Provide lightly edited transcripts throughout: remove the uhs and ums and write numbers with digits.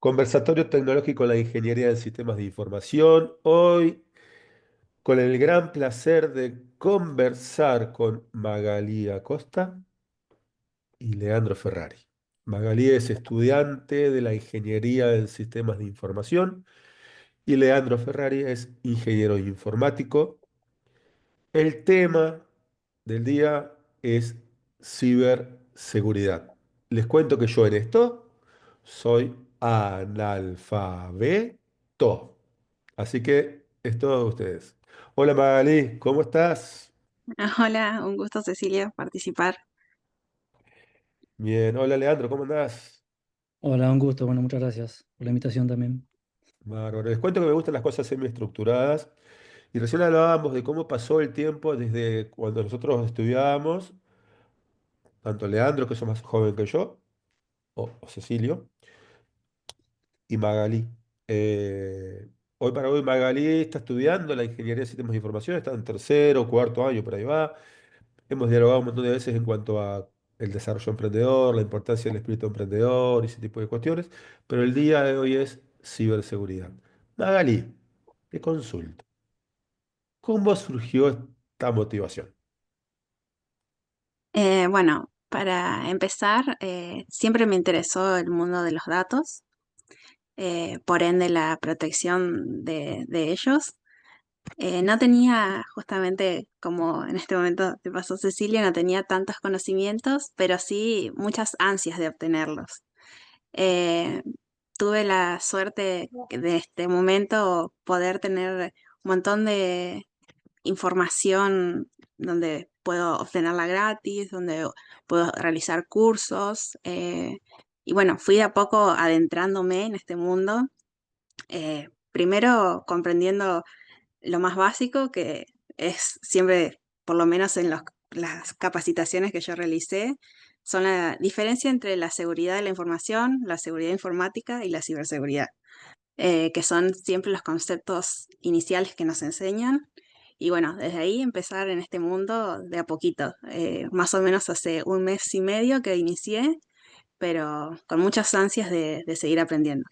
Conversatorio tecnológico en la ingeniería de sistemas de información. Hoy, con el gran placer de conversar con Magalí Acosta y Leandro Ferrari. Magalí es estudiante de la ingeniería en sistemas de información y Leandro Ferrari es ingeniero informático. El tema del día es ciberseguridad. Les cuento que yo en esto soy analfabeto. Así que es todo de ustedes. Hola Magalí, ¿cómo estás? Hola, un gusto Cecilia participar. Bien, hola Leandro, ¿cómo andás? Hola, un gusto. Bueno, muchas gracias por la invitación también. Bárbaro. Les cuento que me gustan las cosas semiestructuradas y recién hablábamos de cómo pasó el tiempo desde cuando nosotros estudiábamos, tanto Leandro, que es más joven que yo, o Cecilio, y Magalí. Hoy para hoy Magalí está estudiando la ingeniería de sistemas de información, está en tercero, cuarto año, por ahí va. Hemos dialogado un montón de veces en cuanto a el desarrollo emprendedor, la importancia del espíritu emprendedor y ese tipo de cuestiones, pero el día de hoy es ciberseguridad. Magalí, te consulto, ¿cómo surgió esta motivación? Bueno, para empezar, siempre me interesó el mundo de los datos, por ende la protección de ellos. No tenía, justamente como en este momento te pasó Cecilia, no tenía tantos conocimientos, pero sí muchas ansias de obtenerlos. Eh, Tuve la suerte de este momento poder tener un montón de información donde puedo obtenerla gratis, donde puedo realizar cursos. Y bueno, fui de a poco adentrándome en este mundo, primero comprendiendo lo más básico, que es siempre, por lo menos en las capacitaciones que yo realicé, son la diferencia entre la seguridad de la información, la seguridad informática y la ciberseguridad, que son siempre los conceptos iniciales que nos enseñan. Y bueno, desde ahí empezar en este mundo de a poquito. Más o menos hace un mes y medio que inicié, pero con muchas ansias de seguir aprendiendo.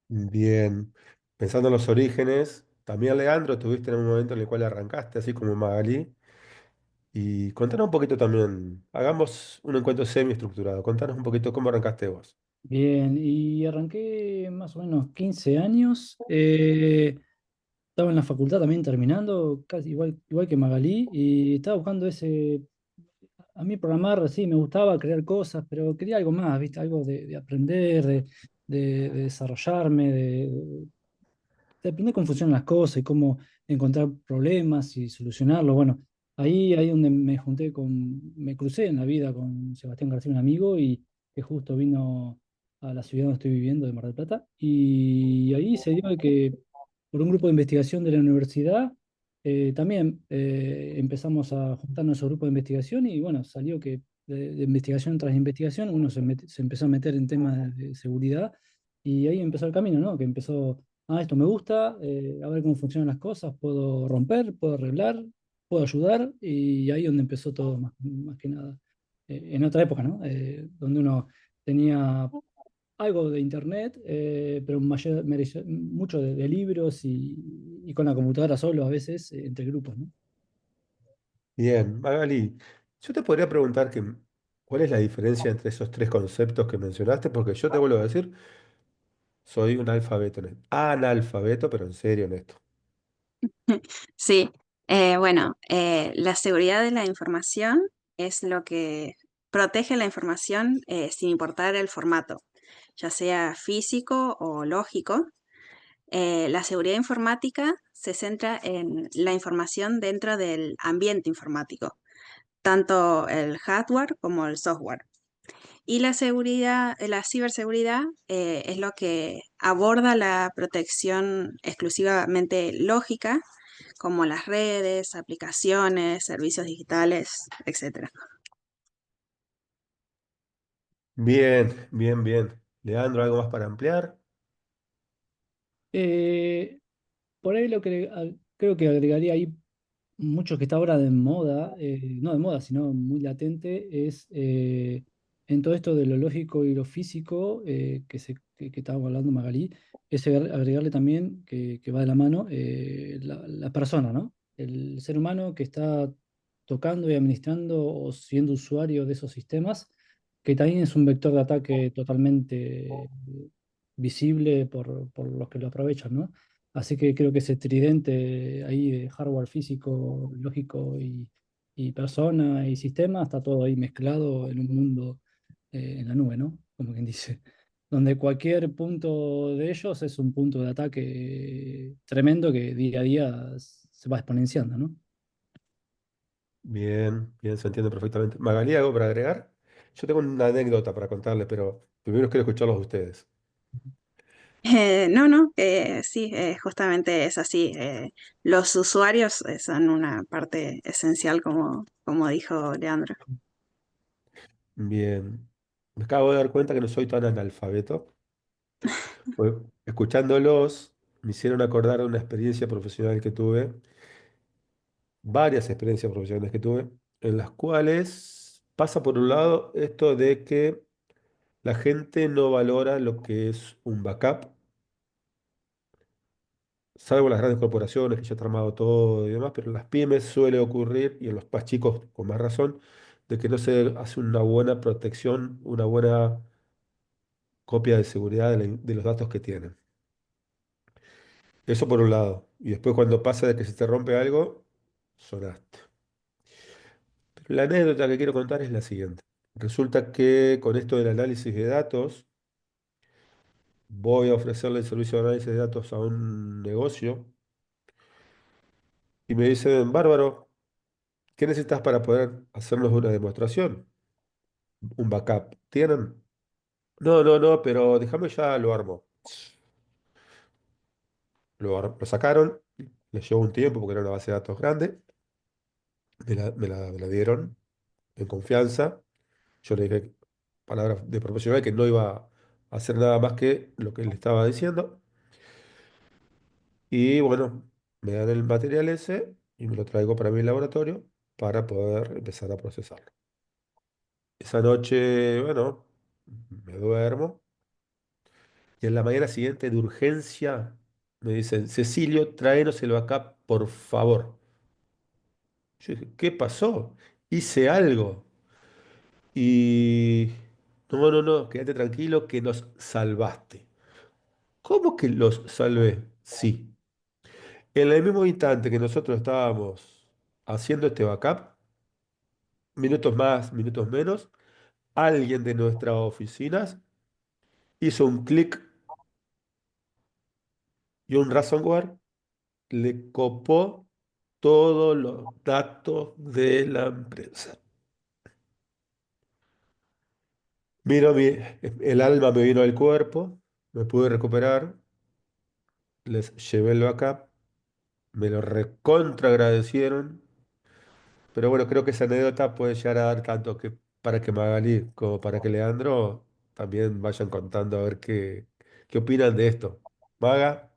Bien, pensando en los orígenes, también Leandro, estuviste en un momento en el cual arrancaste, así como Magalí, y contanos un poquito también, hagamos un encuentro semiestructurado, contanos un poquito cómo arrancaste vos. Bien, y arranqué más o menos 15 años. Estaba en la facultad también terminando, casi igual que Magalí, y estaba buscando ese. A mí programar, sí, me gustaba crear cosas, pero quería algo más, ¿viste? Algo de aprender, de desarrollarme, de aprender cómo funcionan las cosas y cómo encontrar problemas y solucionarlos. Bueno, ahí donde me crucé en la vida con Sebastián García, un amigo, y que justo vino a la ciudad donde estoy viviendo, de Mar del Plata, y ahí se dio de que por un grupo de investigación de la universidad, también empezamos a juntarnos a ese grupo de investigación y bueno, salió que de investigación tras investigación uno se empezó a meter en temas de seguridad y ahí empezó el camino, ¿no? Que empezó esto me gusta, a ver cómo funcionan las cosas, puedo romper, puedo arreglar, puedo ayudar, y ahí donde empezó todo, más que nada. En otra época, ¿no? Donde uno tenía algo de internet, pero mucho de libros y con la computadora solo a veces, entre grupos, ¿no? Bien, Magali, yo te podría preguntar cuál es la diferencia entre esos tres conceptos que mencionaste, porque yo te vuelvo a decir, soy un alfabeto, analfabeto, pero en serio en esto. Sí, bueno, la seguridad de la información es lo que protege la información, sin importar el formato, ya sea físico o lógico. La seguridad informática se centra en la información dentro del ambiente informático, tanto el hardware como el software. Y la ciberseguridad, es lo que aborda la protección exclusivamente lógica, como las redes, aplicaciones, servicios digitales, etcétera. Bien, bien, bien. Leandro, ¿algo más para ampliar? Eh, por ahí creo que agregaría ahí mucho que está ahora de moda, no de moda, sino muy latente, es en todo esto de lo lógico y lo físico que estábamos hablando, Magalí, es agregarle también que va de la mano la persona, ¿no? El ser humano que está tocando y administrando o siendo usuario de esos sistemas, que también es un vector de ataque totalmente visible por los que lo aprovechan, ¿no? Así que creo que ese tridente ahí de hardware físico, lógico y persona y sistema está todo ahí mezclado en un mundo en la nube, ¿no? Como quien dice, donde cualquier punto de ellos es un punto de ataque tremendo que día a día se va exponenciando, ¿no? Bien, bien, se entiende perfectamente. Magalí, ¿algo para agregar? Yo tengo una anécdota para contarle, pero primero quiero escucharlos de ustedes. No, no, sí, justamente es así. Los usuarios son una parte esencial, como dijo Leandro. Bien. Me acabo de dar cuenta que no soy tan analfabeto. Pues, escuchándolos, me hicieron acordar de una experiencia profesional que tuve, varias experiencias profesionales que tuve, en las cuales pasa por un lado esto de que la gente no valora lo que es un backup, salvo las grandes corporaciones que ya han armado todo y demás, pero en las pymes suele ocurrir, y en los más chicos con más razón, de que no se hace una buena protección, una buena copia de seguridad de los datos que tienen. Eso por un lado. Y después cuando pasa de que se te rompe algo, sonaste. Pero la anécdota que quiero contar es la siguiente. Resulta que con esto del análisis de datos, voy a ofrecerle el servicio de análisis de datos a un negocio y me dicen, Bárbaro, ¿qué necesitas para poder hacernos una demostración? Un backup. ¿Tienen? No, no, no, pero déjame ya lo armo. Lo sacaron, les llevó un tiempo porque era una base de datos grande, me la dieron en confianza. Yo le dije palabras de profesional que no iba a hacer nada más que lo que él estaba diciendo. Y bueno, me dan el material ese y me lo traigo para mi laboratorio para poder empezar a procesarlo. Esa noche, bueno, me duermo y en la mañana siguiente de urgencia me dicen, Cecilio, tráenos el backup, por favor. Yo dije, ¿qué pasó? Hice algo. Y no, no, no, quédate tranquilo que nos salvaste. ¿Cómo que los salvé? Sí. En el mismo instante que nosotros estábamos haciendo este backup, minutos más, minutos menos, alguien de nuestras oficinas hizo un clic y un ransomware le copó todos los datos de la empresa. Vino el alma me vino al cuerpo, me pude recuperar, les llevé el backup, me lo recontra agradecieron. Pero bueno, creo que esa anécdota puede llegar a dar tanto que para que Magali como para que Leandro también vayan contando a ver qué opinan de esto. Maga,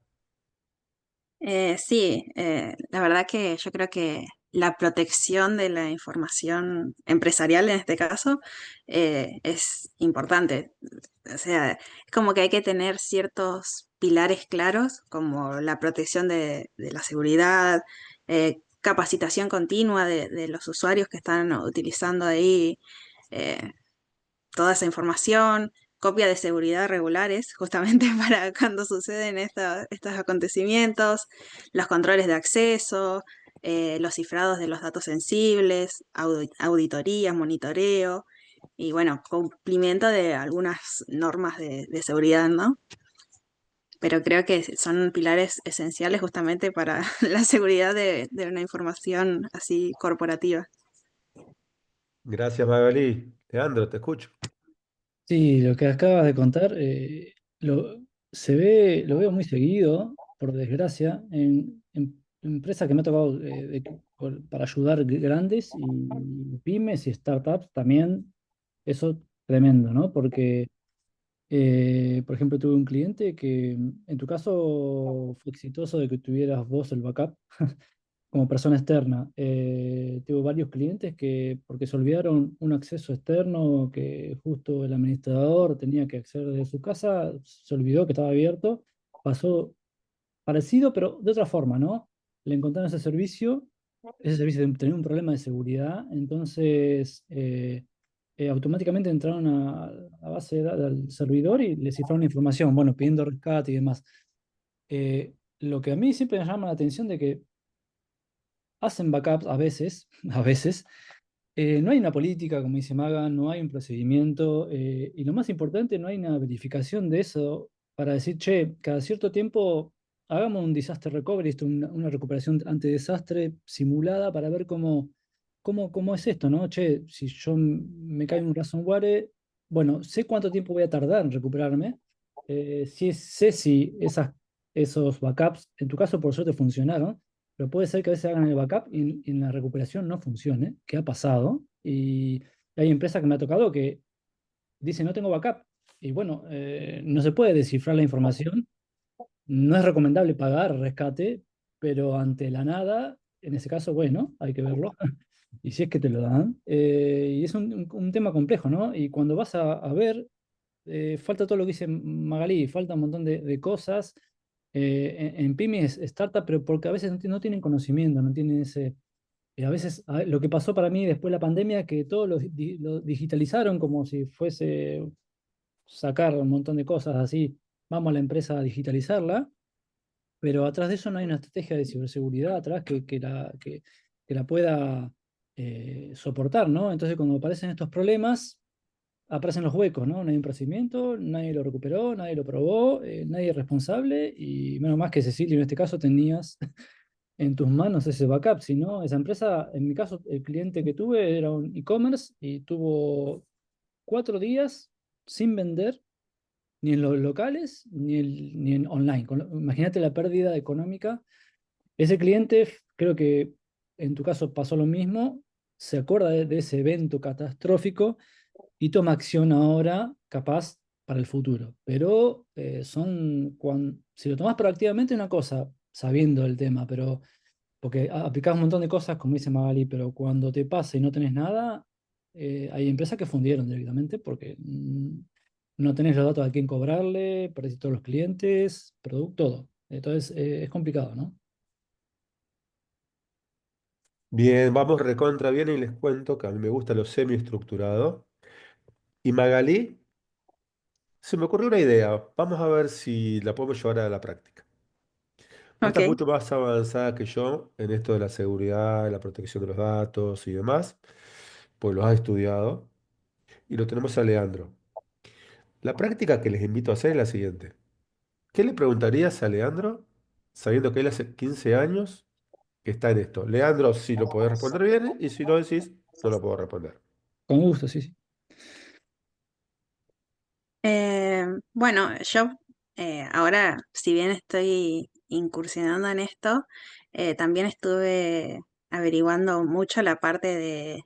Sí, la verdad que yo creo que la protección de la información empresarial en este caso es importante. O sea, es como que hay que tener ciertos pilares claros, como la protección de la seguridad, capacitación continua de los usuarios que están utilizando ahí eh, toda esa información, copia de seguridad regulares, justamente para cuando suceden estos acontecimientos, los controles de acceso, los cifrados de los datos sensibles, auditorías, monitoreo y bueno, cumplimiento de algunas normas de seguridad, ¿no? Pero creo que son pilares esenciales justamente para la seguridad de una información así corporativa. gracias Magali. Leandro, te escucho. Sí, lo que acabas de contar lo veo muy seguido, por desgracia, en empresas que me ha tocado para ayudar grandes y pymes y startups también. Eso tremendo, ¿no? Porque, por ejemplo, tuve un cliente que en tu caso fue exitoso de que tuvieras vos el backup. como persona externa. Tuve varios clientes que, porque se olvidaron un acceso externo que justo el administrador tenía que acceder desde su casa, se olvidó que estaba abierto, pasó parecido, pero de otra forma, ¿no? Le encontraron ese servicio tenía un problema de seguridad, entonces automáticamente entraron a base de datos al servidor y le cifraron la información, bueno, pidiendo rescate y demás. Lo que a mí siempre me llama la atención de que hacen backups a veces, a veces, no hay una política, como dice Maga, no hay un procedimiento, y lo más importante, no hay una verificación de eso para decir, che, cada cierto tiempo hagamos un disaster recovery, una recuperación ante desastre simulada para ver cómo es esto, ¿no? Che, si yo me cae un ransomware, bueno, sé cuánto tiempo voy a tardar en recuperarme, sé si esos backups, en tu caso por suerte funcionaron, pero puede ser que a veces hagan el backup y en la recuperación no funcione, que ha pasado. Y hay empresas que me ha tocado que dicen no tengo backup. Y bueno, no se puede descifrar la información. No es recomendable pagar rescate, pero ante la nada, en ese caso, bueno, hay que verlo. Y si es que te lo dan. Y es un tema complejo, ¿no? Y cuando vas a ver, falta todo lo que dice Magalí, falta un montón de cosas en pymes, startup, pero porque a veces no tienen conocimiento, no tienen ese. A veces lo que pasó para mí después de la pandemia, que todo lo digitalizaron como si fuese sacar un montón de cosas así, vamos a la empresa a digitalizarla, pero atrás de eso no hay una estrategia de ciberseguridad atrás que la pueda soportar, ¿no? Entonces cuando aparecen estos problemas, aparecen los huecos, ¿no? No hay un procedimiento, nadie lo recuperó, nadie lo probó, nadie es responsable y menos más que Cecilio en este caso tenías en tus manos ese backup, si no, esa empresa, en mi caso, el cliente que tuve era un e-commerce y tuvo 4 días sin vender ni en los locales ni en online. Imagínate la pérdida económica. Ese cliente, creo que en tu caso pasó lo mismo, se acuerda de ese evento catastrófico y toma acción ahora, capaz, para el futuro. Pero si lo tomas proactivamente, una cosa, sabiendo el tema, pero porque aplicás un montón de cosas, como dice Magali, pero cuando te pasa y no tenés nada, hay empresas que fundieron directamente porque no tenés los datos a quién cobrarle, perdiste todos los clientes, producto, todo. Entonces es complicado, ¿no? Bien, vamos recontra bien y les cuento que a mí me gusta lo semiestructurado. Y Magalí, se me ocurrió una idea. Vamos a ver si la podemos llevar a la práctica. Vos estás Ok, mucho más avanzada que yo en esto de la seguridad, la protección de los datos y demás, pues lo has estudiado. Y lo tenemos a Leandro. La práctica que les invito a hacer es la siguiente. ¿Qué le preguntarías a Leandro sabiendo que él hace 15 años que está en esto? Leandro, si lo podés responder bien y si no decís, no lo puedo responder. Con gusto, sí, sí. bueno, yo ahora, si bien estoy incursionando en esto, también estuve averiguando mucho la parte de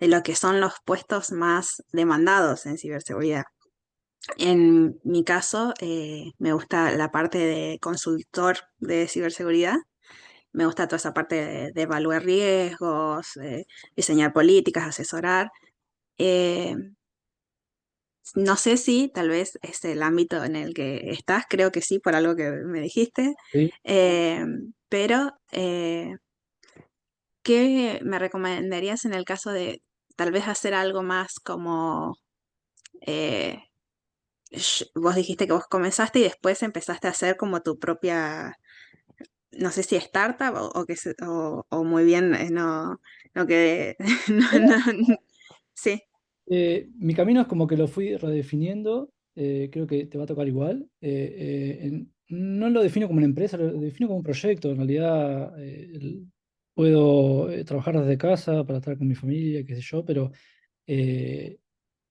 lo que son los puestos más demandados en ciberseguridad. En mi caso, me gusta la parte de consultor de ciberseguridad. Me gusta toda esa parte de evaluar riesgos, diseñar políticas, asesorar. Eh, no sé si tal vez es el ámbito en el que estás, creo que sí, por algo que me dijiste. Sí. Eh, pero, ¿qué me recomendarías en el caso de tal vez hacer algo más como eh, vos dijiste que vos comenzaste y después empezaste a hacer como tu propia, no sé si startup o muy bien, no que, sí, Mi camino es como que lo fui redefiniendo, creo que te va a tocar igual. No lo defino como una empresa, lo defino como un proyecto. En realidad, puedo trabajar desde casa para estar con mi familia, qué sé yo, pero eh,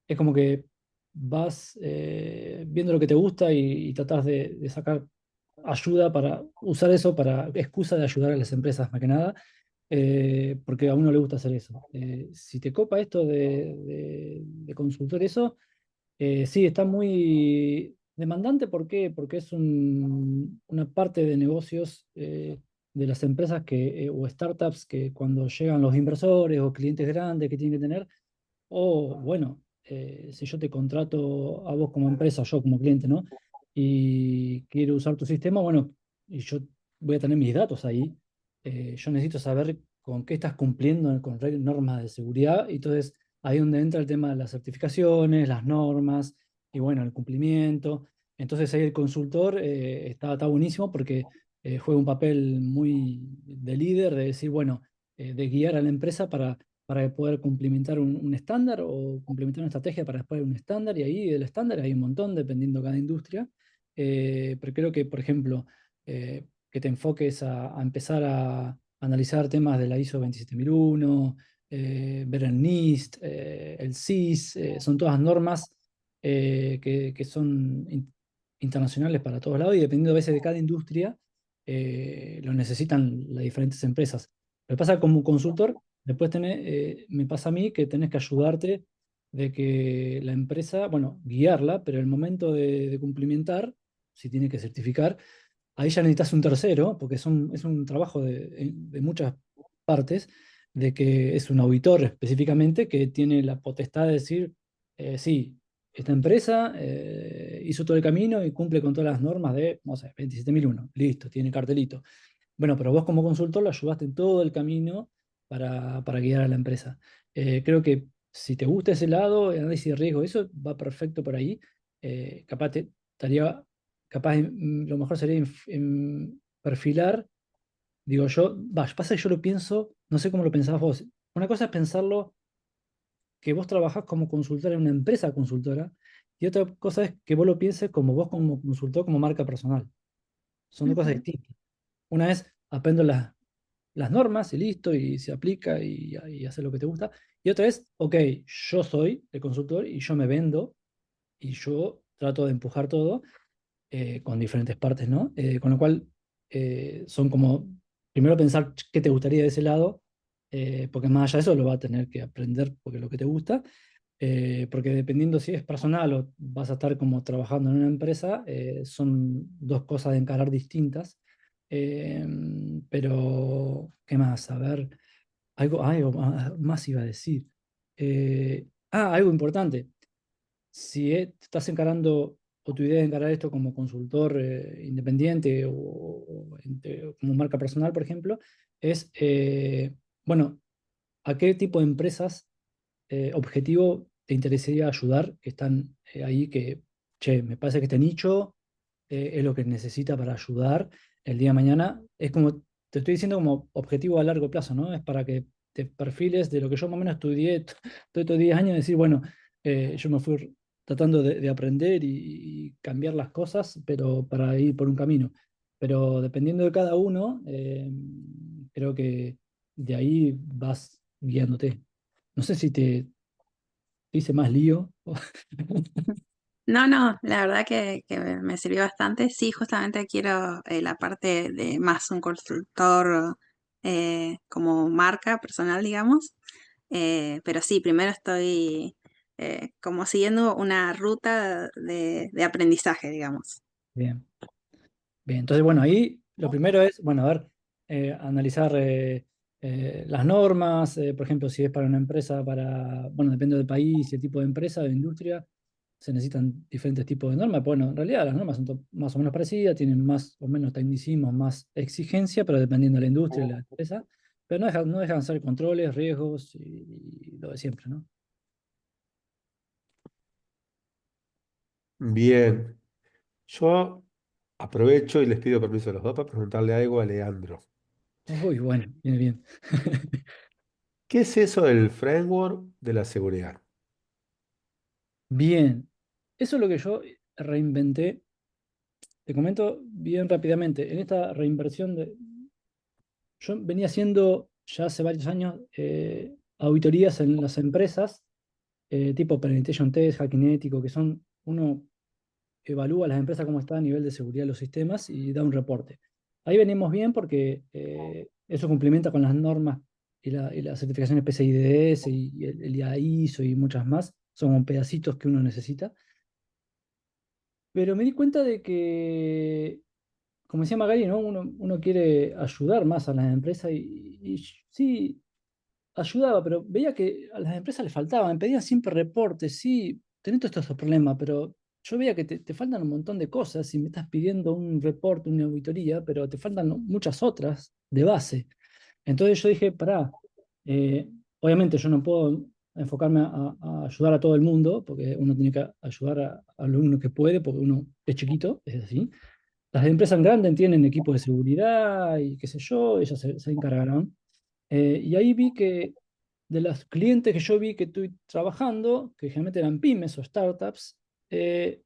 es como que vas viendo lo que te gusta y tratás de sacar ayuda para usar eso para excusa de ayudar a las empresas más que nada, porque a uno le gusta hacer eso. Si te copa esto de consultor, eso, sí, está muy demandante. ¿Por qué? Porque es una parte de negocios. de las empresas o startups que cuando llegan los inversores o clientes grandes que tienen que tener, o bueno, si yo te contrato a vos como empresa, yo como cliente, ¿no? Y quiero usar tu sistema, bueno, y yo voy a tener mis datos ahí. Yo necesito saber con qué estás cumpliendo con normas de seguridad. Y entonces ahí es donde entra el tema de las certificaciones, las normas y bueno, el cumplimiento. Entonces ahí el consultor está buenísimo porque juega un papel muy de líder, de decir, bueno, de guiar a la empresa para poder cumplimentar un estándar o cumplimentar una estrategia para después un estándar, y ahí del estándar hay un montón dependiendo de cada industria. Pero creo que, por ejemplo, que te enfoques a empezar a analizar temas de la ISO 27001, ver el NIST, el SIS, son todas normas que son internacionales para todos lados y dependiendo a veces de cada industria, lo necesitan las diferentes empresas. Lo que pasa como consultor, después me pasa a mí que tenés que ayudarte de que la empresa, bueno, guiarla, pero el momento de cumplimentar, si tiene que certificar, ahí ya necesitas un tercero, porque es un trabajo de muchas partes, de que es un auditor específicamente que tiene la potestad de decir, sí, esta empresa hizo todo el camino y cumple con todas las normas de, no sé, 27001, listo, tiene cartelito. Bueno, pero vos como consultor lo ayudaste en todo el camino para guiar a la empresa. Creo que si te gusta ese lado, el análisis de riesgo, eso va perfecto por ahí. Capaz estaría, capaz lo mejor sería perfilar, digo yo, pasa que yo lo pienso, no sé cómo lo pensabas vos. Una cosa es pensarlo que vos trabajás como consultor en una empresa consultora, y otra cosa es que vos lo pienses como vos como consultor, como marca personal. Son dos cosas Ujú. distintas. Una es aprendo las normas y listo, y se aplica y hace lo que te gusta. Y otra es, ok, yo soy el consultor y yo me vendo y yo trato de empujar todo con diferentes partes, ¿no? Con lo cual son como, primero pensar qué te gustaría de ese lado, porque más allá de eso lo va a tener que aprender porque es lo que te gusta. Porque dependiendo si es personal o vas a estar como trabajando en una empresa, son dos cosas de encarar distintas. Eh, pero, ¿qué más? A ver, algo más iba a decir. Algo importante. Si te estás encarando o tu idea es encarar esto como consultor independiente o como marca personal, por ejemplo, es, bueno, ¿a qué tipo de empresas objetivo te interesaría ayudar que están ahí que, che, me parece que este nicho es lo que necesita para ayudar el día de mañana? Es como, te estoy diciendo como objetivo a largo plazo, ¿no? Es para que te perfiles de lo que yo más o menos estudié todos estos 10 años, decir, bueno, yo me fui tratando de aprender y cambiar las cosas, pero para ir por un camino. Pero dependiendo de cada uno, creo que de ahí vas guiándote. No sé si te hice más lío. No, no, la verdad que me sirvió bastante. Sí, justamente quiero la parte de más un consultor como marca personal, digamos. Pero sí, primero estoy como siguiendo una ruta de aprendizaje, digamos. Bien, bien. Entonces, bueno, ahí lo primero es, bueno, a ver, analizar las normas, por ejemplo, si es para una empresa, bueno, depende del país y el tipo de empresa, de industria, se necesitan diferentes tipos de normas. Bueno, en realidad las normas son más o menos parecidas, tienen más o menos tecnicismos, más exigencia, pero dependiendo de la industria y la empresa. Pero no dejan de ser controles, riesgos y lo de siempre, ¿no? Bien, yo aprovecho y les pido permiso a los dos para preguntarle algo a Leandro. Uy, bueno, viene bien. ¿Qué es eso del framework de la seguridad? Bien, eso es lo que yo reinventé. Te comento bien rápidamente. En esta reinversión yo venía haciendo ya hace varios años auditorías en las empresas, tipo penetration test, hacking ético, uno evalúa a las empresas cómo está a nivel de seguridad de los sistemas y da un reporte. Ahí venimos bien porque eso complementa con las normas y las certificaciones PCI DSS y el ISO y muchas más. Son pedacitos que uno necesita. Pero me di cuenta de que como decía Magali, ¿no? Uno quiere ayudar más a las empresas y sí, ayudaba, pero veía que a las empresas les faltaban, me pedían siempre reportes, sí, tenés todos estos problemas, pero yo veía que te faltan un montón de cosas y me estás pidiendo un reporte, una auditoría, pero te faltan muchas otras de base. Entonces yo dije, pará, eh, obviamente yo no puedo enfocarme a ayudar a todo el mundo, porque uno tiene que ayudar a lo uno que puede, porque uno es chiquito, es así. Las empresas grandes tienen equipos de seguridad y qué sé yo, ellas se encargarán. Y ahí vi que de los clientes que yo vi que estoy trabajando, que generalmente eran pymes o startups, eh,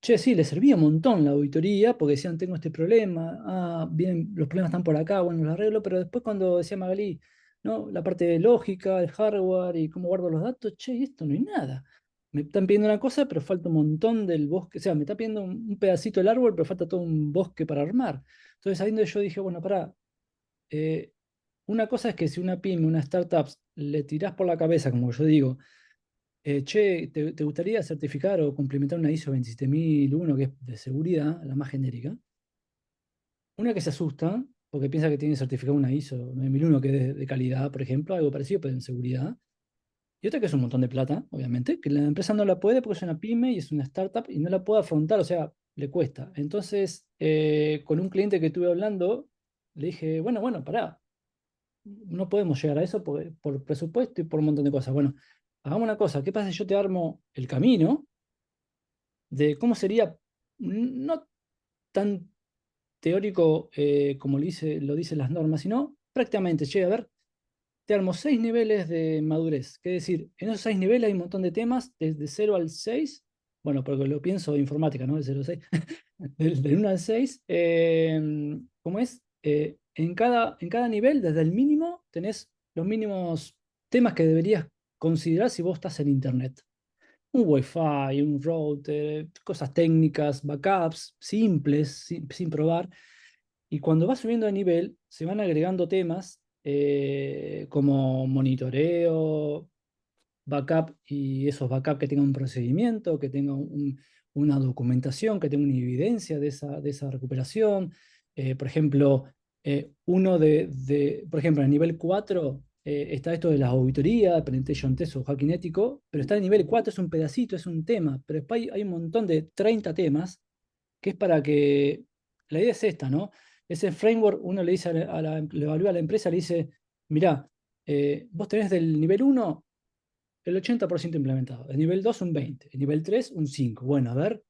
che, sí, les servía un montón la auditoría porque decían, tengo este problema, bien, los problemas están por acá, bueno, los arreglo, pero después cuando decía Magalí, ¿no? La parte de lógica, el hardware y cómo guardo los datos, che, y esto no hay nada. Me están pidiendo una cosa, pero falta un montón del bosque, o sea, me está pidiendo un pedacito del árbol, pero falta todo un bosque para armar. Entonces ahí donde yo dije, bueno, pará, eh, una cosa es que si una pyme, una startup, le tirás por la cabeza, como yo digo, che, ¿te gustaría certificar o complementar una ISO 27001 que es de seguridad, la más genérica? Una que se asusta porque piensa que tiene que certificar una ISO 9001 que es de calidad, por ejemplo, algo parecido, pero en seguridad. Y otra que es un montón de plata, obviamente, que la empresa no la puede porque es una pyme y es una startup y no la puede afrontar, o sea, le cuesta. Entonces, con un cliente que estuve hablando, le dije, bueno, pará, no podemos llegar a eso por presupuesto y por un montón de cosas. Bueno, hagamos una cosa, ¿qué pasa si yo te armo el camino de cómo sería, no tan teórico como lo dicen las normas, sino prácticamente, che, a ver, te armo 6 niveles de madurez. Que es decir, en esos 6 niveles hay un montón de temas, desde 0 al 6. Bueno, porque lo pienso de informática, ¿no? De 0 al 6, del 1 al 6. ¿Cómo es? En cada nivel, desde el mínimo, tenés los mínimos temas que deberías considerar si vos estás en Internet. Un Wi-Fi, un router, cosas técnicas, backups simples, sin probar. Y cuando vas subiendo de nivel, se van agregando temas como monitoreo, backup y esos backup que tengan un procedimiento, que tengan una documentación, que tengan una evidencia de esa recuperación. Por ejemplo, por ejemplo, en nivel 4 está esto de las auditorías, penetration test o hacking ético, pero está en nivel 4 es un pedacito, es un tema, pero después hay un montón de 30 temas que es para que, la idea es esta, ¿no? Ese framework uno le dice le evalúa a la empresa, le dice, mirá, vos tenés del nivel 1 el 80% implementado, el nivel 2 un 20, el nivel 3 un 5. Bueno, a ver,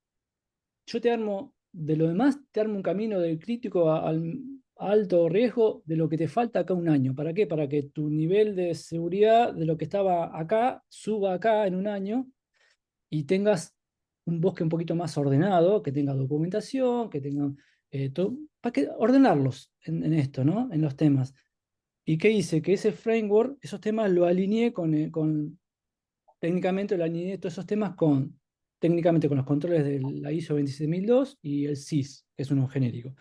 yo te armo, de lo demás, te armo un camino del crítico al a alto riesgo de lo que te falta acá un año. ¿Para qué? Para que tu nivel de seguridad de lo que estaba acá suba acá en un año y tengas un bosque un poquito más ordenado, que tenga documentación, que tenga todo, para que ordenarlos en esto, ¿no? En los temas. ¿Y qué hice? Que ese framework, esos temas lo alineé técnicamente lo alineé todos esos temas técnicamente con los controles de la ISO 27002 y el SIS, que es uno genérico.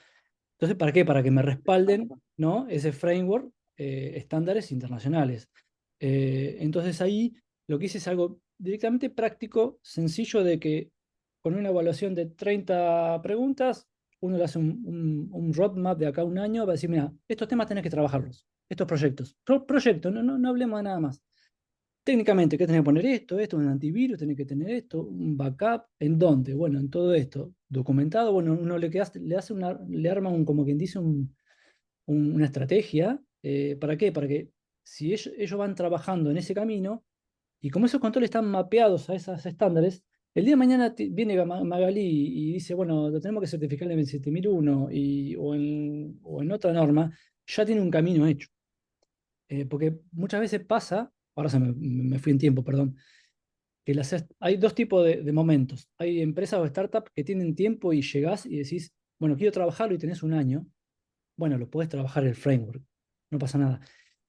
Entonces, ¿para qué? Para que me respalden, ¿no? Ese framework, estándares internacionales. Entonces ahí lo que hice es algo directamente práctico, sencillo, de que con una evaluación de 30 preguntas, uno le hace un roadmap de acá a un año, va a decir, mira, estos temas tenés que trabajarlos, estos proyectos. Proyectos, no hablemos de nada más. Técnicamente, ¿qué tenés que poner esto, un antivirus, tenés que tener esto, un backup, ¿en dónde? Bueno, en todo esto, documentado, bueno, uno le arma como quien dice una estrategia. ¿Para qué? Para que si ellos van trabajando en ese camino, y como esos controles están mapeados a esos estándares, el día de mañana viene Magalí y dice, bueno, lo tenemos que certificar en el 27001 o en otra norma, ya tiene un camino hecho. Porque muchas veces pasa, ahora me fui en tiempo, perdón, que hay dos tipos de momentos. Hay empresas o startups que tienen tiempo y llegás y decís, bueno, quiero trabajarlo y tenés un año. Bueno, lo puedes trabajar el framework, no pasa nada.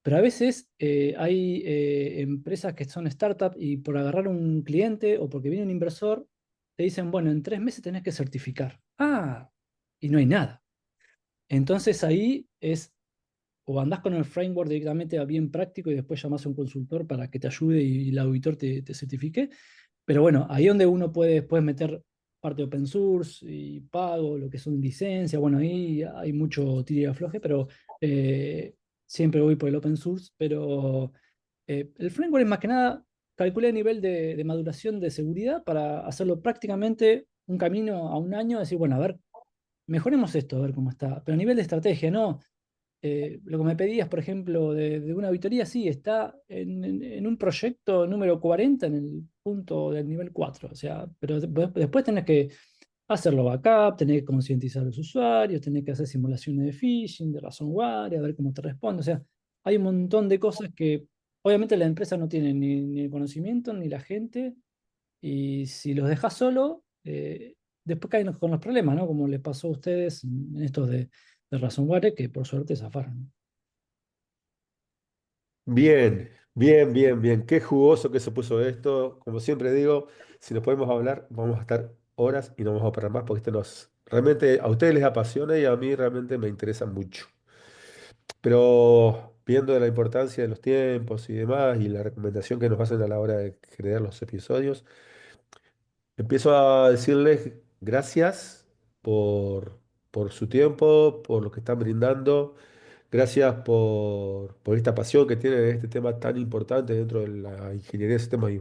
Pero a veces hay empresas que son startups y por agarrar un cliente o porque viene un inversor, te dicen, bueno, en 3 meses tenés que certificar. Y no hay nada. Entonces ahí o andás con el framework directamente a bien práctico y después llamás a un consultor para que te ayude y el auditor te certifique. Pero bueno, ahí es donde uno puede después meter parte open source y pago, lo que son licencias. Bueno, ahí hay mucho tira y afloje, pero siempre voy por el open source. Pero el framework es más que nada, calculé el nivel de maduración de seguridad para hacerlo prácticamente un camino a un año, decir, bueno, a ver, mejoremos esto, a ver cómo está. Pero a nivel de estrategia, no. Lo que me pedías, por ejemplo, de una auditoría, sí, está en un proyecto número 40 en el punto del nivel 4. O sea, pero después tenés que hacerlo backup, tenés que concientizar a los usuarios, tenés que hacer simulaciones de phishing, de ransomware, a ver cómo te responde. O sea, hay un montón de cosas que obviamente la empresa no tiene ni el conocimiento ni la gente, y si los dejas solo, después caen con los problemas, ¿no? Como les pasó a ustedes en estos de ransomware, que por suerte zafaron. Bien, bien, bien, bien. Qué jugoso que se puso esto. Como siempre digo, si nos podemos hablar, vamos a estar horas y no vamos a parar más porque esto nos realmente a ustedes les apasiona y a mí realmente me interesa mucho. Pero viendo la importancia de los tiempos y demás y la recomendación que nos hacen a la hora de crear los episodios, empiezo a decirles gracias por, por su tiempo, por lo que están brindando. Gracias por esta pasión que tienen en este tema tan importante dentro de la ingeniería de sistemas de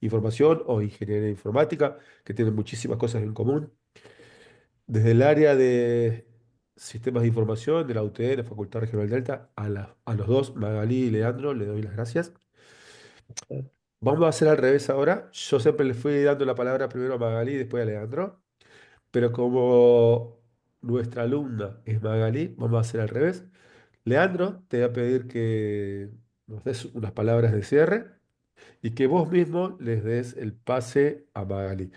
información o ingeniería informática, que tienen muchísimas cosas en común. Desde el área de sistemas de información de la UTE, la Facultad Regional Delta, a los dos, Magalí y Leandro, le doy las gracias. Vamos a hacer al revés ahora. Yo siempre le fui dando la palabra primero a Magalí y después a Leandro, pero como nuestra alumna es Magalí, vamos a hacer al revés. Leandro, te voy a pedir que nos des unas palabras de cierre y que vos mismo les des el pase a Magali.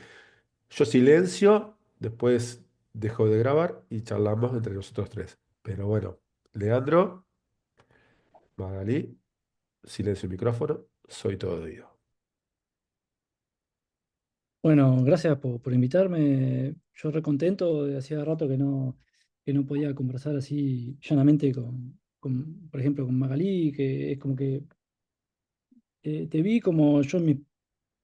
Yo silencio, después dejo de grabar y charlamos entre nosotros tres. Pero bueno, Leandro, Magali, silencio micrófono, soy todo oído. Bueno, gracias por invitarme. Yo recontento, de hacía rato que no podía conversar así llanamente por ejemplo, con Magalí, que es como que te vi como yo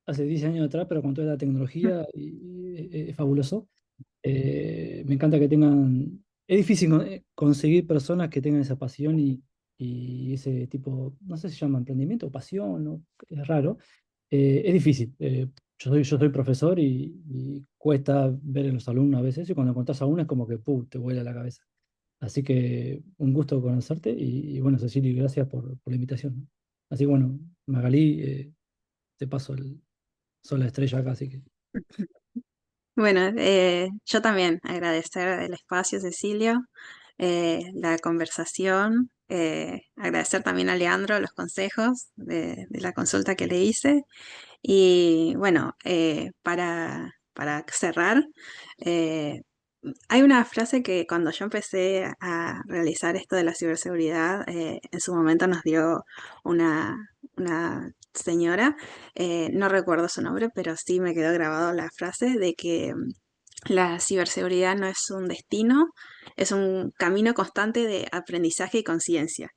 hace 10 años atrás, pero con toda la tecnología, y es fabuloso. Me encanta que tengan. Es difícil conseguir personas que tengan esa pasión y ese tipo, no sé si se llama emprendimiento o pasión, ¿no? Es raro. Es difícil. Yo soy profesor y cuesta ver en los alumnos a veces, y cuando contás a uno es como que te vuela la cabeza. Así que un gusto conocerte y bueno, Cecilia, gracias por la invitación, ¿no? Así que bueno, Magalí, te paso son la estrella acá, así que. Bueno, yo también agradecer el espacio, Cecilio, la conversación, agradecer también a Leandro los consejos de la consulta que le hice. Y bueno, para cerrar, eh, hay una frase que cuando yo empecé a realizar esto de la ciberseguridad, en su momento nos dio una señora, no recuerdo su nombre, pero sí me quedó grabado la frase de que la ciberseguridad no es un destino, es un camino constante de aprendizaje y conciencia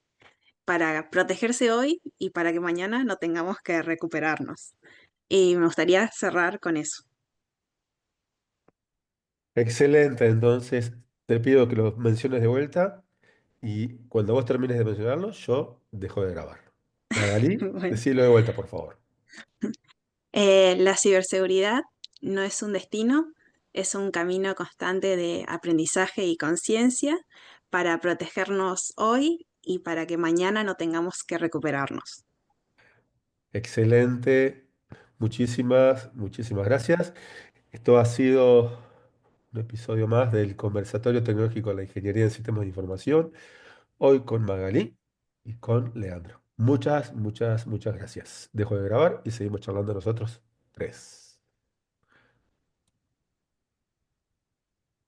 para protegerse hoy y para que mañana no tengamos que recuperarnos. Y me gustaría cerrar con eso. Excelente, entonces te pido que lo menciones de vuelta y cuando vos termines de mencionarlo, yo dejo de grabar. Magali, Bueno, decilo de vuelta, por favor. la ciberseguridad no es un destino, es un camino constante de aprendizaje y conciencia para protegernos hoy y para que mañana no tengamos que recuperarnos. Excelente. Muchísimas, muchísimas gracias. Esto ha sido un episodio más del Conversatorio Tecnológico de la Ingeniería en Sistemas de Información, hoy con Magalí y con Leandro. Muchas, muchas, muchas gracias. Dejo de grabar y seguimos charlando nosotros tres.